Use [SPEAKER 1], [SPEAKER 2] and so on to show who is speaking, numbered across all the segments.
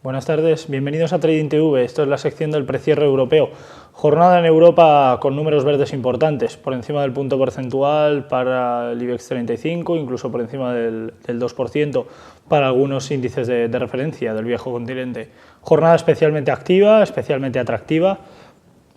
[SPEAKER 1] Buenas tardes, bienvenidos a Trading TV. Esto es la sección del precierre europeo. Jornada en Europa con números verdes importantes, por encima del punto porcentual para el IBEX 35, incluso por encima del 2% para algunos índices de referencia del viejo continente. Jornada especialmente activa, especialmente atractiva,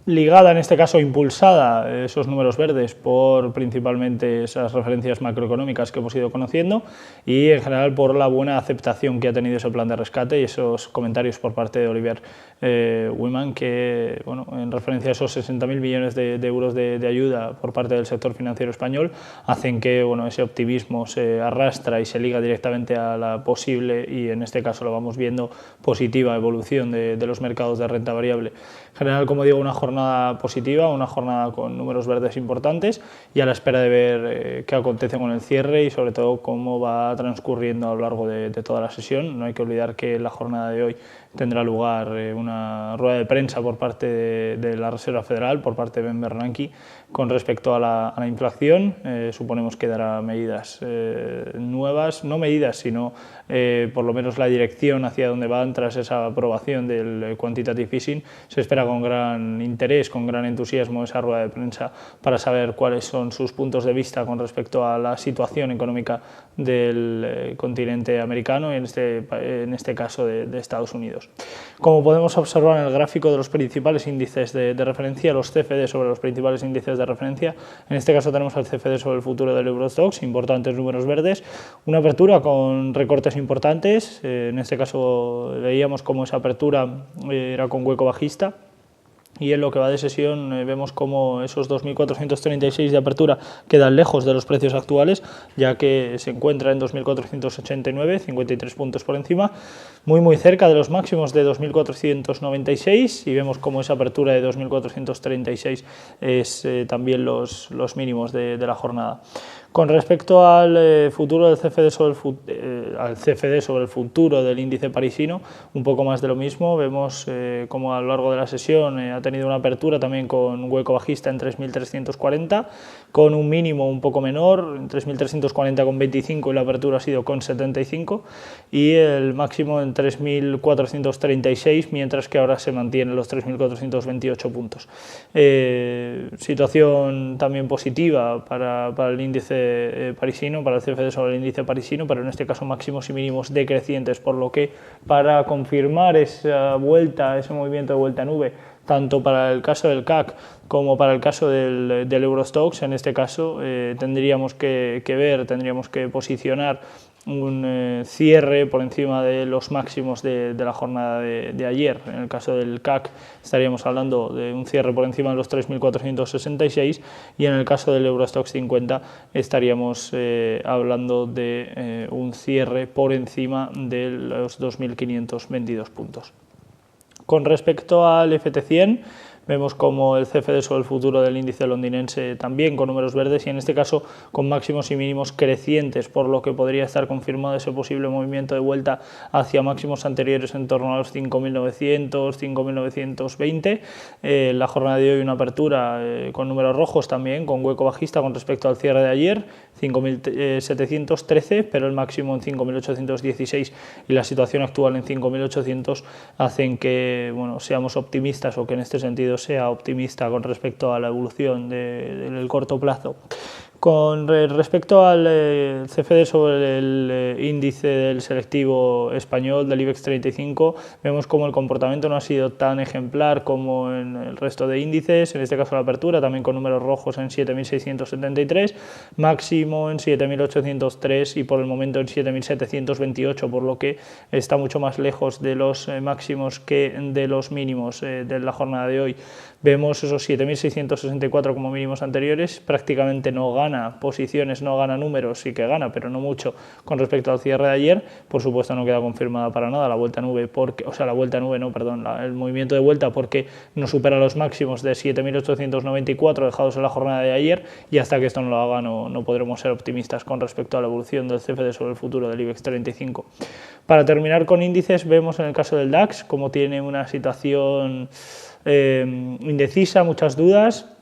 [SPEAKER 1] ligada, en este caso impulsada, esos números verdes por principalmente esas referencias macroeconómicas que hemos ido conociendo y en general por la buena aceptación que ha tenido ese plan de rescate y esos comentarios por parte de Oliver Wyman que, bueno, en referencia a esos 60.000 millones de euros de ayuda por parte del sector financiero español, hacen que, bueno, ese optimismo se arrastra y se liga directamente a la posible, y en este caso lo vamos viendo, positiva evolución de los mercados de renta variable. En general, como digo, una jornada positiva, una jornada con números verdes importantes y a la espera de ver qué acontece con el cierre y sobre todo cómo va transcurriendo a lo largo de toda la sesión. No hay que olvidar que en la jornada de hoy tendrá lugar una rueda de prensa por parte de la Reserva Federal, por parte de Ben Bernanke, con respecto a la inflación. Suponemos que dará medidas nuevas, no medidas, sino por lo menos la dirección hacia donde van tras esa aprobación del quantitative easing. Se espera con gran interés, con gran entusiasmo esa rueda de prensa para saber cuáles son sus puntos de vista con respecto a la situación económica del continente americano y en este caso de Estados Unidos. Como podemos observar en el gráfico de los principales índices de referencia, los CFD sobre los principales índices de referencia, en este caso tenemos al CFD sobre el futuro del Eurostoxx, importantes números verdes, una apertura con recortes importantes, en este caso veíamos cómo esa apertura era con hueco bajista. Y en lo que va de sesión vemos como esos 2.436 de apertura quedan lejos de los precios actuales, ya que se encuentra en 2.489, 53 puntos por encima, muy cerca de los máximos de 2.496, y vemos como esa apertura de 2.436 es también los mínimos de la jornada. Con respecto al futuro del CFD sobre el futuro del índice parisino, un poco más de lo mismo. Vemos como a lo largo de la sesión ha tenido una apertura también con hueco bajista en 3.340, con un mínimo un poco menor, en 3.340,25, y la apertura ha sido con 75, y el máximo en 3.436, mientras que ahora se mantiene los 3.428 puntos. Situación también positiva para el índice parisino, para el CFD sobre el índice parisino, pero en este caso máximos y mínimos decrecientes, por lo que para confirmar esa vuelta, ese movimiento de vuelta a nube, tanto para el caso del CAC como para el caso del Eurostoxx, en este caso tendríamos que posicionar un cierre por encima de los máximos de la jornada de ayer. En el caso del CAC estaríamos hablando de un cierre por encima de los 3.466, y en el caso del Eurostoxx 50 estaríamos hablando de un cierre por encima de los 2.522 puntos. Con respecto al FT100, vemos como el CFD sobre el futuro del índice londinense también con números verdes, y en este caso con máximos y mínimos crecientes, por lo que podría estar confirmado ese posible movimiento de vuelta hacia máximos anteriores en torno a los 5.900, 5.920. La jornada de hoy una apertura con números rojos también, con hueco bajista con respecto al cierre de ayer, 5.713, pero el máximo en 5.816 y la situación actual en 5.800 hacen que, bueno, seamos optimistas, o que en este sentido sea optimista con respecto a la evolución del corto plazo. Con respecto al CFD sobre el índice del selectivo español del IBEX 35, vemos como el comportamiento no ha sido tan ejemplar como en el resto de índices, en este caso la apertura también con números rojos en 7.673, máximo en 7.803 y por el momento en 7.728, por lo que está mucho más lejos de los máximos que de los mínimos de la jornada de hoy. Vemos esos 7.664 como mínimos anteriores, prácticamente no gana posiciones, no gana números, sí que gana, pero no mucho con respecto al cierre de ayer. Por supuesto no queda confirmada para nada la vuelta a nube, el movimiento de vuelta, porque no supera los máximos de 7.894 dejados en la jornada de ayer, y hasta que esto no lo haga no podremos ser optimistas con respecto a la evolución del CFD sobre el futuro del IBEX 35. Para terminar con índices, vemos en el caso del DAX como tiene una situación indecisa, muchas dudas.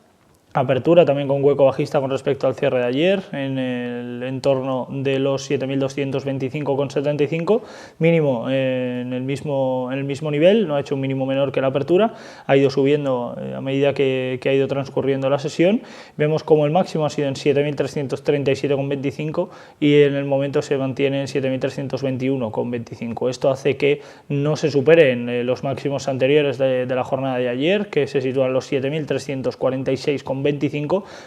[SPEAKER 1] Apertura también con hueco bajista con respecto al cierre de ayer, en el entorno de los 7.225,75, mínimo en el mismo nivel, no ha hecho un mínimo menor que la apertura, ha ido subiendo a medida que ha ido transcurriendo la sesión. Vemos como el máximo ha sido en 7.337,25 y en el momento se mantiene en 7.321,25. Esto hace que no se superen los máximos anteriores de la jornada de ayer, que se sitúan los 7.346,25,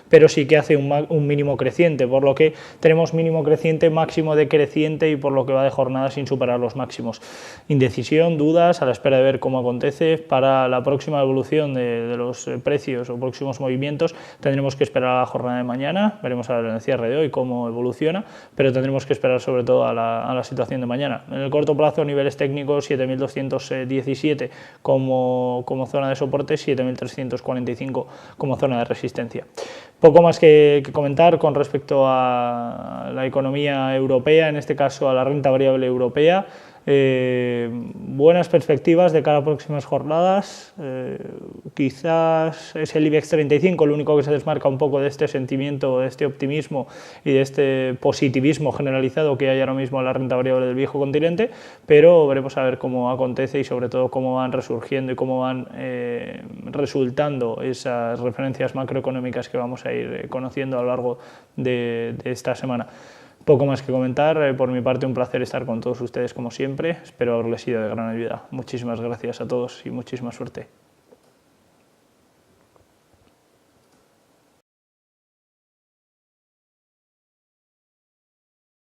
[SPEAKER 1] pero sí que hace un mínimo creciente, por lo que tenemos mínimo creciente, máximo decreciente y por lo que va de jornada sin superar los máximos. Indecisión, dudas, a la espera de ver cómo acontece. Para la próxima evolución de los precios o próximos movimientos tendremos que esperar a la jornada de mañana, veremos a ver en el cierre de hoy cómo evoluciona, pero tendremos que esperar sobre todo a la situación de mañana. En el corto plazo, niveles técnicos 7.217 como zona de soporte, 7.345 como zona de resistencia. Poco más que comentar con respecto a la economía europea, en este caso a la renta variable europea. Buenas perspectivas de cara a próximas jornadas. Quizás es el IBEX 35 lo único que se desmarca un poco de este sentimiento, de este optimismo y de este positivismo generalizado que hay ahora mismo en la renta variable del viejo continente, pero veremos a ver cómo acontece y sobre todo cómo van resurgiendo y cómo van resultando esas referencias macroeconómicas que vamos a ir conociendo a lo largo de esta semana. Poco más que comentar, por mi parte un placer estar con todos ustedes como siempre, espero haberles sido de gran ayuda. Muchísimas gracias a todos y muchísima suerte.